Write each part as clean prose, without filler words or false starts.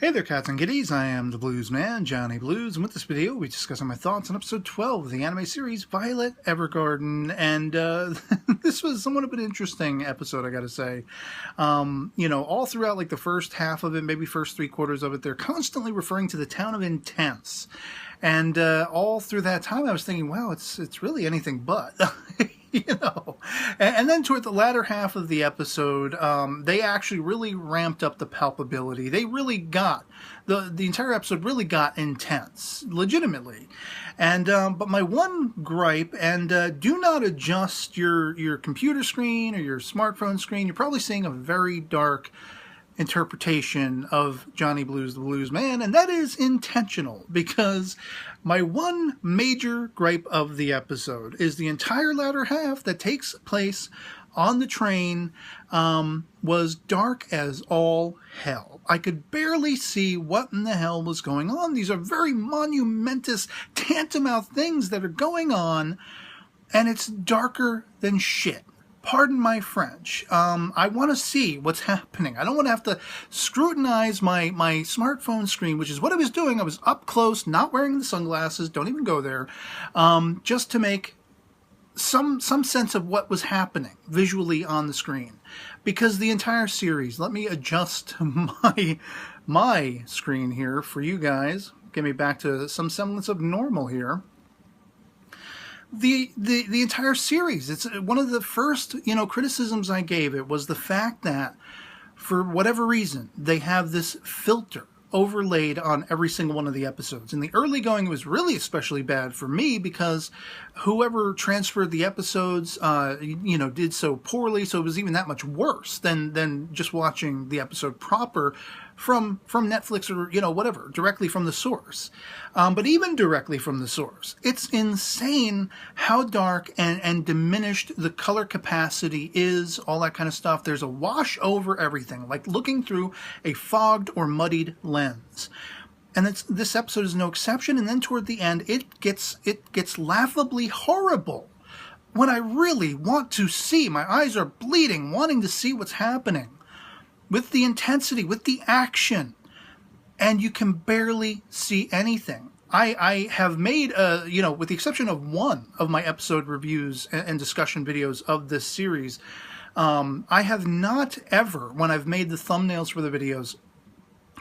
Hey there, cats and kitties. I am the Blues Man, Johnny Blues, and with this video, we'll be discussing my thoughts on episode 12 of the anime series Violet Evergarden. And this was somewhat of an interesting episode, I gotta say. All throughout like the first half of it, maybe first 3/4 of it, they're constantly referring to the town of Intense. And all through that time, I was thinking, wow, it's really anything but. And then toward the latter half of the episode, they actually really ramped up the palpability. They really got, the entire episode really got intense, legitimately. And but my one gripe, and do not adjust your computer screen or your smartphone screen, you're probably seeing a very dark interpretation of Johnny Blues, the Blues Man, and that is intentional, because my one major gripe of the episode is the entire latter half that takes place on the train was dark as all hell. I could barely see what in the hell was going on. These are very monumentous, tantamount things that are going on, and it's darker than shit. Pardon my French. I want to see what's happening. I don't want to have to scrutinize my smartphone screen, which is what I was doing. I was up close, not wearing the sunglasses. Don't even go there. Just to make some sense of what was happening visually on the screen. Because the entire series, let me adjust my screen here for you guys. Get me back to some semblance of normal here. The entire series, it's one of the first, criticisms I gave it was the fact that, for whatever reason, they have this filter overlaid on every single one of the episodes. In the early going, it was really especially bad for me because whoever transferred the episodes, did so poorly, so it was even that much worse than just watching the episode proper from Netflix or, whatever, directly from the source. But even directly from the source, it's insane how dark and diminished the color capacity is, all that kind of stuff. There's a wash over everything, like looking through a fogged or muddied lens. And this episode is no exception. And then toward the end, it gets laughably horrible. When I really want to see, my eyes are bleeding, wanting to see what's happening. With the intensity, with the action, and you can barely see anything. I have made, with the exception of one of my episode reviews and discussion videos of this series, I have not ever, when I've made the thumbnails for the videos,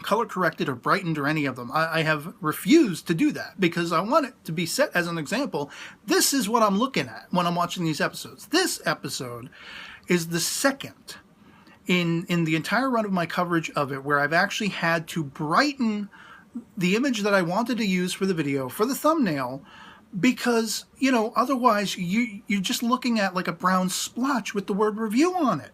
color corrected or brightened or any of them. I have refused to do that because I want it to be set as an example. This is what I'm looking at when I'm watching these episodes. This episode is the second in the entire run of my coverage of it where I've actually had to brighten the image that I wanted to use for the video, for the thumbnail, because, otherwise you're just looking at like a brown splotch with the word review on it.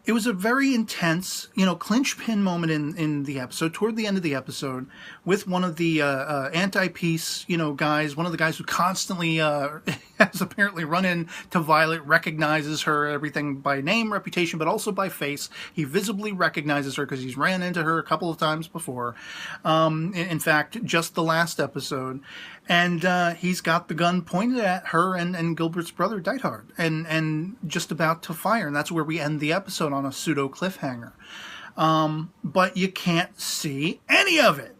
It was a very intense, clinch-pin moment in the episode, toward the end of the episode, with one of the anti-peace, guys, one of the guys who constantly has apparently run into Violet, recognizes her, everything by name, reputation, but also by face. He visibly recognizes her because he's ran into her a couple of times before. In fact, just the last episode. And he's got the gun pointed at her and Gilbert's brother, Dithard, and just about to fire. And that's where we end the episode, on a pseudo cliffhanger. But you can't see any of it.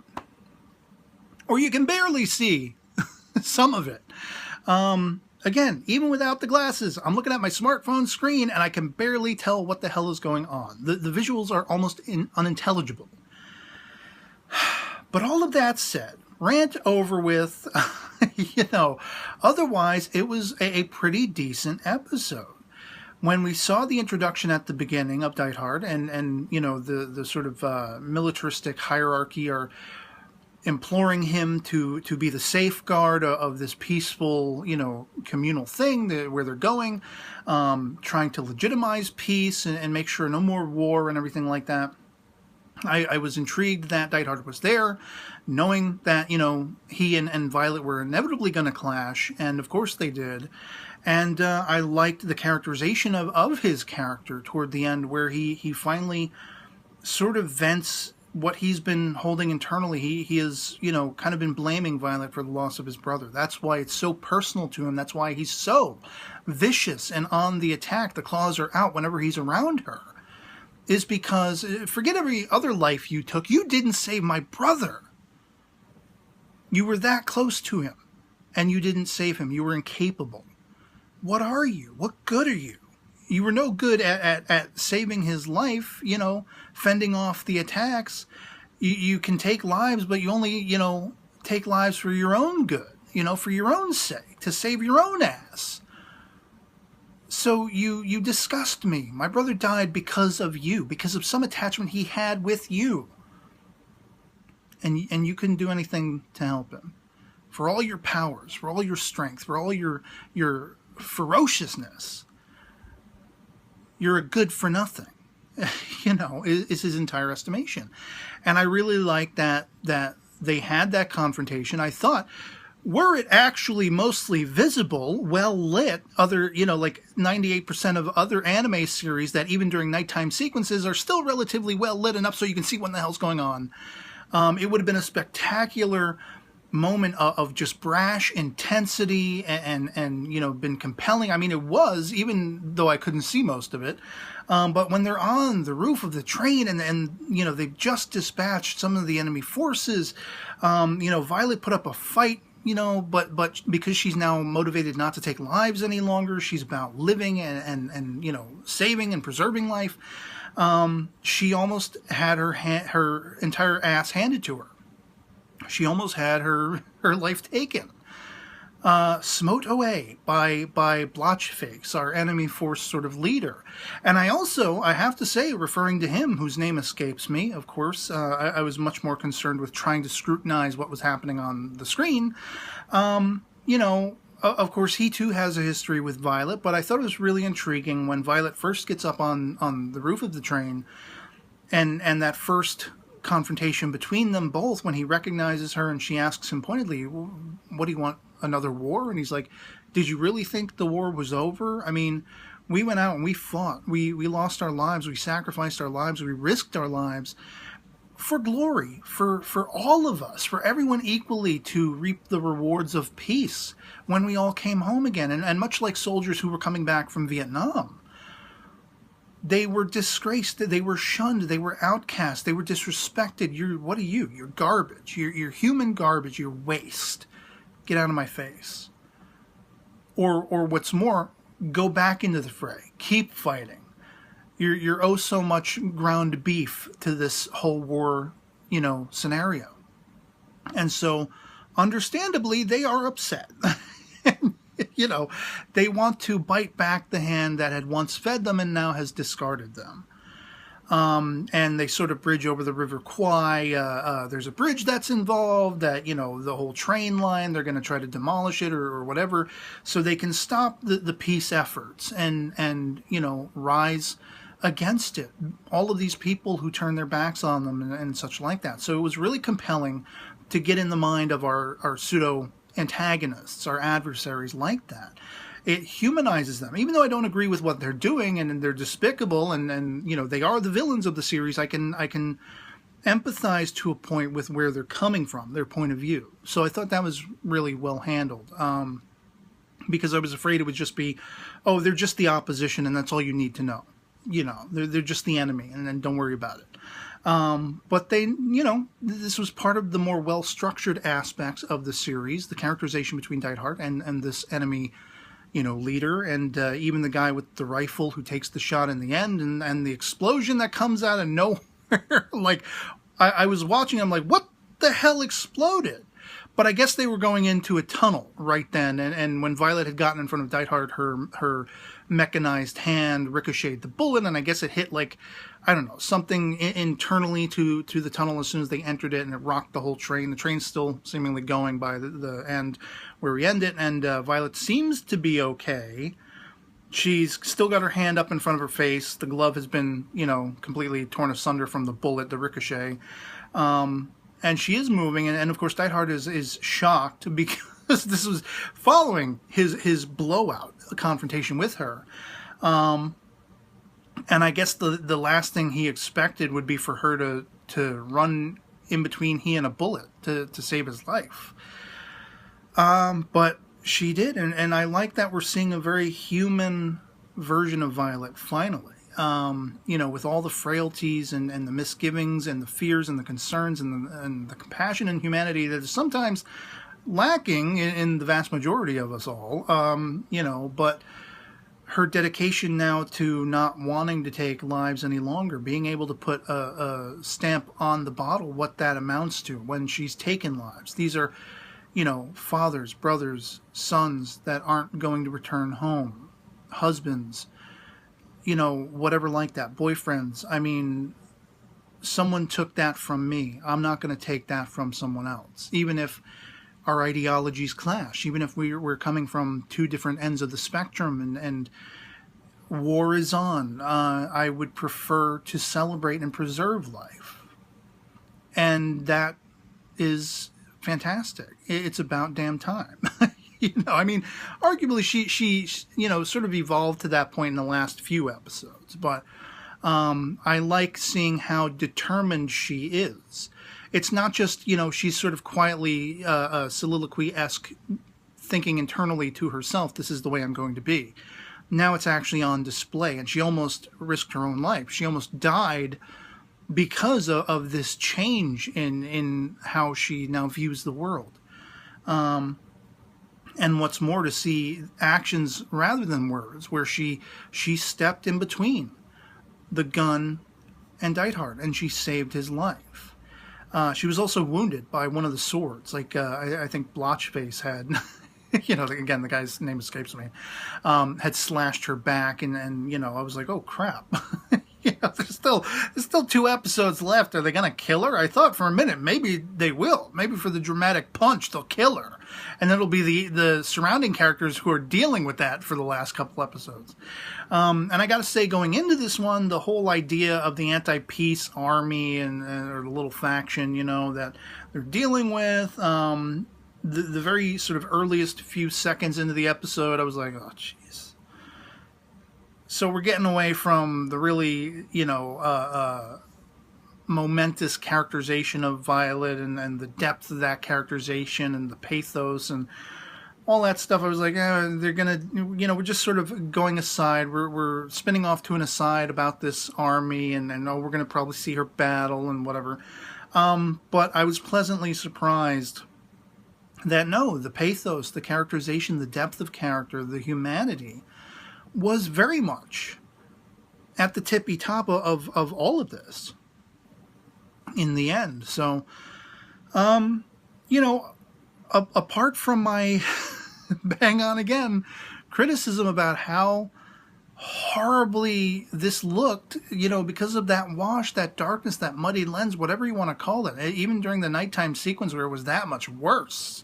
Or you can barely see some of it. Again, even without the glasses, I'm looking at my smartphone screen and I can barely tell what the hell is going on. The visuals are almost unintelligible. But all of that said, rant over with, otherwise it was a pretty decent episode. When we saw the introduction at the beginning of Dithard and the sort of militaristic hierarchy are imploring him to be the safeguard of this peaceful, communal thing where they're going, trying to legitimize peace and make sure no more war and everything like that. I was intrigued that Dithard was there, knowing that, he and Violet were inevitably going to clash, and of course they did. And I liked the characterization of his character toward the end, where he finally sort of vents what he's been holding internally. He has, kind of been blaming Violet for the loss of his brother. That's why it's so personal to him. That's why he's so vicious and on the attack. The claws are out whenever he's around her. is because, forget every other life you took, you didn't save my brother. You were that close to him, and you didn't save him. You were incapable. What are you? What good are you? You were no good at saving his life, fending off the attacks. You can take lives, but you only, take lives for your own good, for your own sake, to save your own ass. So you disgust me. My brother died because of you, because of some attachment he had with you. And you couldn't do anything to help him. For all your powers, for all your strength, for all your ferociousness, you're a good for nothing, is his entire estimation. And I really like that they had that confrontation. I thought, were it actually mostly visible, well lit, other, like 98% of other anime series that even during nighttime sequences are still relatively well lit enough so you can see what the hell's going on, it would have been a spectacular moment of just brash intensity and been compelling. I mean, it was, even though I couldn't see most of it. But when they're on the roof of the train and they've just dispatched some of the enemy forces, Violet put up a fight, but because she's now motivated not to take lives any longer, she's about living and saving and preserving life. She almost had her entire ass handed to her. She almost had her life taken. Smote away by Blotchface, our enemy force sort of leader. And I have to say, referring to him, whose name escapes me, of course, I was much more concerned with trying to scrutinize what was happening on the screen. Of course, he too has a history with Violet, but I thought it was really intriguing when Violet first gets up on the roof of the train, and that first confrontation between them both, when he recognizes her and she asks him pointedly, what do you want, another war? And he's like, did you really think the war was over? I mean, we went out and we fought, we lost our lives, we sacrificed our lives, we risked our lives for glory, for all of us, for everyone equally to reap the rewards of peace when we all came home again. And much like soldiers who were coming back from Vietnam, they were disgraced, they were shunned, they were outcast, they were disrespected. What are you? You're garbage. You're human garbage. You're waste. Get out of my face. Or what's more, go back into the fray. Keep fighting. You're oh so much ground beef to this whole war, scenario. And so, understandably, they are upset. They want to bite back the hand that had once fed them and now has discarded them. And they sort of bridge over the River Kwai. There's a bridge that's involved, that, the whole train line, they're going to try to demolish it or whatever, so they can stop the peace efforts and rise against it. All of these people who turn their backs on them and such like that. So it was really compelling to get in the mind of our pseudo antagonists, our adversaries, like that. It humanizes them. Even though I don't agree with what they're doing and they're despicable and they are the villains of the series, I can empathize to a point with where they're coming from, their point of view. So I thought that was really well handled. Because I was afraid it would just be, oh, they're just the opposition and that's all you need to know. They're just the enemy and then don't worry about it. But they, this was part of the more well-structured aspects of the series, the characterization between Neidhart and this enemy, leader, and even the guy with the rifle who takes the shot in the end, and the explosion that comes out of nowhere. Like, I was watching, I'm like, what the hell exploded? But I guess they were going into a tunnel right then, and when Violet had gotten in front of Neidhart, her mechanized hand ricocheted the bullet, and I guess it hit, like, I don't know, something internally to the tunnel as soon as they entered it, and it rocked the whole train. The train's still seemingly going by the end where we end it, and Violet seems to be okay. She's still got her hand up in front of her face. The glove has been, completely torn asunder from the bullet, the ricochet. And she is moving, and of course Neidhart is shocked because this was following his blowout confrontation with her. And I guess the last thing he expected would be for her to run in between he and a bullet to save his life. But she did, and I like that we're seeing a very human version of Violet finally. with all the frailties and the misgivings and the fears and the concerns and the compassion and humanity that is sometimes lacking in the vast majority of us all, but her dedication now to not wanting to take lives any longer, being able to put a stamp on the bottle, what that amounts to when she's taken lives. These are, fathers, brothers, sons that aren't going to return home, husbands, whatever like that, boyfriends. I mean, someone took that from me. I'm not going to take that from someone else, even if our ideologies clash, even if we're coming from two different ends of the spectrum and war is on. I would prefer to celebrate and preserve life. And that is fantastic. It's about damn time. Arguably she sort of evolved to that point in the last few episodes, but I like seeing how determined she is. It's not just, she's sort of quietly soliloquy-esque thinking internally to herself, this is the way I'm going to be. Now it's actually on display, and she almost risked her own life. She almost died because of this change in how she now views the world. And what's more, to see actions rather than words, where she stepped in between the gun and Neidhart, and she saved his life. She was also wounded by one of the swords, like I think Blotchface had, again, the guy's name escapes me, had slashed her back, and I was like, oh crap. There's still 2 episodes left. Are they going to kill her? I thought for a minute maybe they will. Maybe for the dramatic punch they'll kill her, and it'll be the surrounding characters who are dealing with that for the last couple episodes. And I got to say, going into this one, the whole idea of the anti-peace army or the little faction, that they're dealing with, the very sort of earliest few seconds into the episode, I was like, oh, jeez. So we're getting away from the really, momentous characterization of Violet and the depth of that characterization and the pathos and all that stuff. I was like, they're going to, we're just sort of going aside. We're spinning off to an aside about this army and we're going to probably see her battle and whatever. But I was pleasantly surprised that no, the pathos, the characterization, the depth of character, the humanity was very much at the tippy top of all of this in the end. So, apart from my bang on again criticism about how horribly this looked, because of that wash, that darkness, that muddy lens, whatever you want to call it, even during the nighttime sequence where it was that much worse,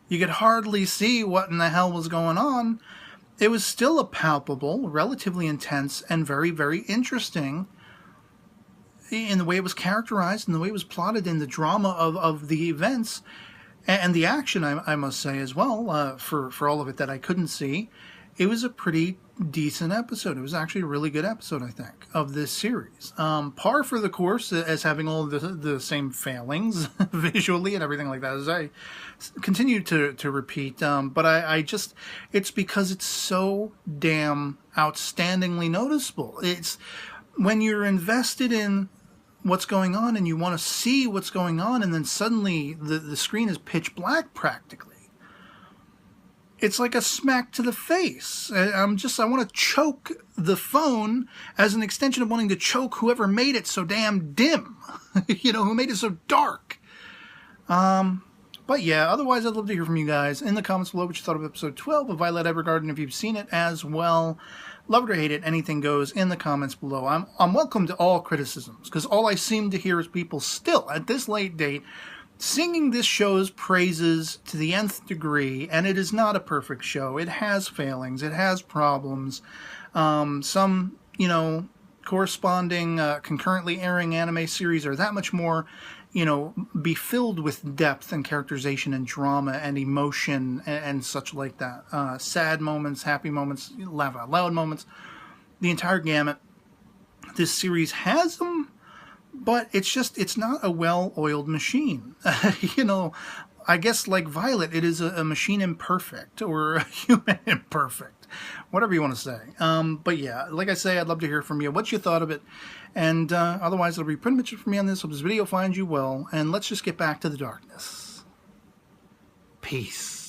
you could hardly see what in the hell was going on. It was still a palpable, relatively intense, and very, very interesting in the way it was characterized, and the way it was plotted, in the drama of the events, and the action, I must say, as well, for all of it that I couldn't see. It was a pretty decent episode. It was actually a really good episode, I think, of this series. Par for the course as having all the same failings visually and everything like that, as I continue to repeat. But I just, it's because it's so damn outstandingly noticeable. It's when you're invested in what's going on and you want to see what's going on, and then suddenly the screen is pitch black practically. It's like a smack to the face. I want to choke the phone as an extension of wanting to choke whoever made it so damn dim, who made it so dark. But yeah, otherwise I'd love to hear from you guys in the comments below what you thought of episode 12 of Violet Evergarden, if you've seen it as well. Love it or hate it, anything goes in the comments below. I'm welcome to all criticisms, because all I seem to hear is people still, at this late date, singing this show's praises to the nth degree, and it is not a perfect show. It has failings. It has problems. Some, corresponding, concurrently airing anime series are that much more, be filled with depth and characterization and drama and emotion and such like that. Sad moments, happy moments, laugh out loud moments, the entire gamut. This series has them, but it's not a well-oiled machine. I guess like Violet, it is a machine imperfect, or a human imperfect. whatever you want to say. But yeah, like I say, I'd love to hear from you, what you thought of it. And otherwise, it'll be pretty much it for me on this. Hope this video finds you well. And let's just get back to the darkness. Peace.